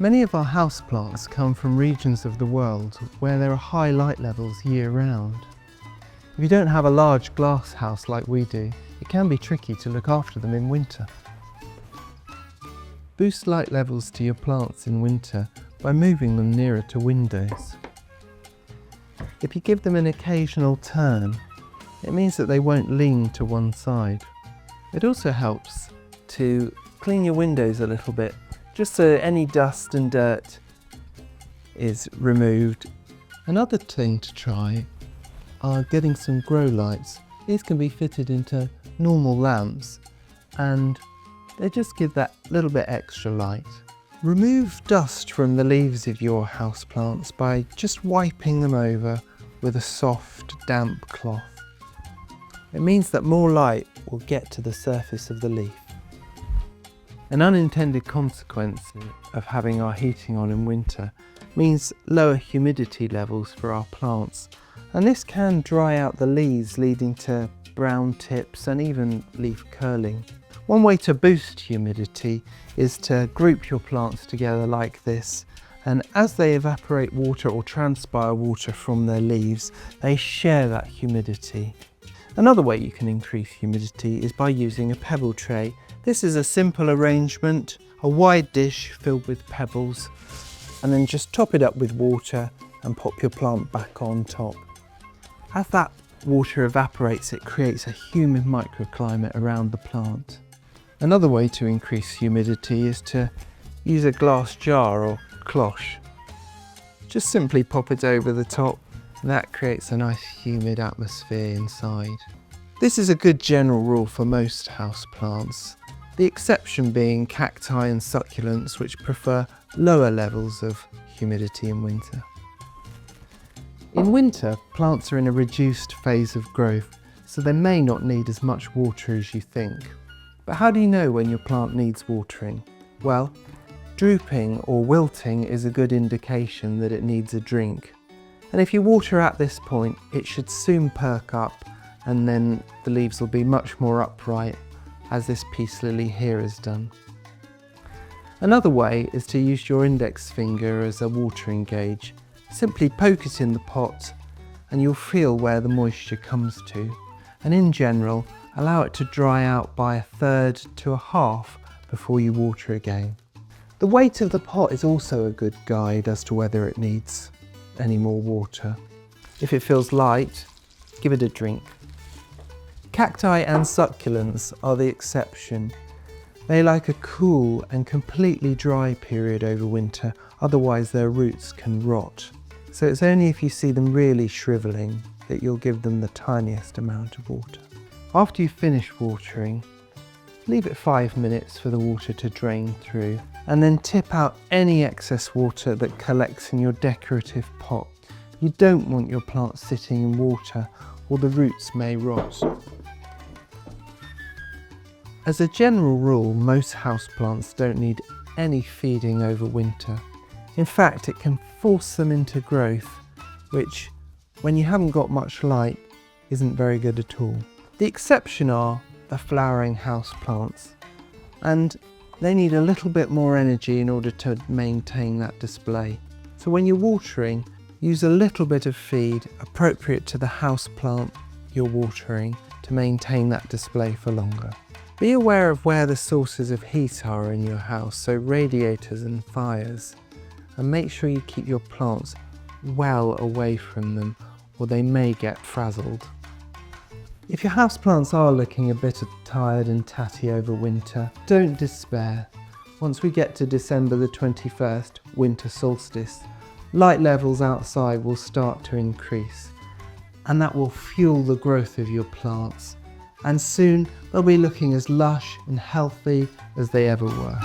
Many of our houseplants come from regions of the world where there are high light levels year-round. If you don't have a large glass house like we do, it can be tricky to look after them in winter. Boost light levels to your plants in winter by moving them nearer to windows. If you give them an occasional turn, it means that they won't lean to one side. It also helps to clean your windows a little bit, just so any dust and dirt is removed. Another thing to try are getting some grow lights. These can be fitted into normal lamps and they just give that little bit extra light. Remove dust from the leaves of your houseplants by just wiping them over with a soft, damp cloth. It means that more light will get to the surface of the leaf. An unintended consequence of having our heating on in winter means lower humidity levels for our plants, and this can dry out the leaves, leading to brown tips and even leaf curling. One way to boost humidity is to group your plants together like this, and as they evaporate water or transpire water from their leaves, they share that humidity. Another way you can increase humidity is by using a pebble tray. This is a simple arrangement, a wide dish filled with pebbles, and then just top it up with water and pop your plant back on top. As that water evaporates, it creates a humid microclimate around the plant. Another way to increase humidity is to use a glass jar or cloche. Just simply pop it over the top. That creates a nice humid atmosphere inside. This is a good general rule for most houseplants, the exception being cacti and succulents, which prefer lower levels of humidity in winter. In winter, plants are in a reduced phase of growth, so they may not need as much water as you think. But how do you know when your plant needs watering? Well, drooping or wilting is a good indication that it needs a drink. And if you water at this point, it should soon perk up, and then the leaves will be much more upright, as this peace lily here has done. Another way is to use your index finger as a watering gauge. Simply poke it in the pot and you'll feel where the moisture comes to. And in general, allow it to dry out by 1/3 to 1/2 before you water again. The weight of the pot is also a good guide as to whether it needs any more water. If it feels light, give it a drink. Cacti and succulents are the exception. They like a cool and completely dry period over winter, otherwise their roots can rot. So it's only if you see them really shrivelling that you'll give them the tiniest amount of water. After you've finished watering, leave it 5 minutes for the water to drain through, and then tip out any excess water that collects in your decorative pot. You don't want your plant sitting in water or the roots may rot. As a general rule, most houseplants don't need any feeding over winter. In fact, it can force them into growth, which, when you haven't got much light, isn't very good at all. The exception are the flowering houseplants, and they need a little bit more energy in order to maintain that display. So when you're watering, use a little bit of feed appropriate to the houseplant you're watering to maintain that display for longer. Be aware of where the sources of heat are in your house, so radiators and fires, and make sure you keep your plants well away from them or they may get frazzled. If your houseplants are looking a bit tired and tatty over winter, don't despair. Once we get to December the 21st, winter solstice, light levels outside will start to increase, and that will fuel the growth of your plants. And soon they'll be looking as lush and healthy as they ever were.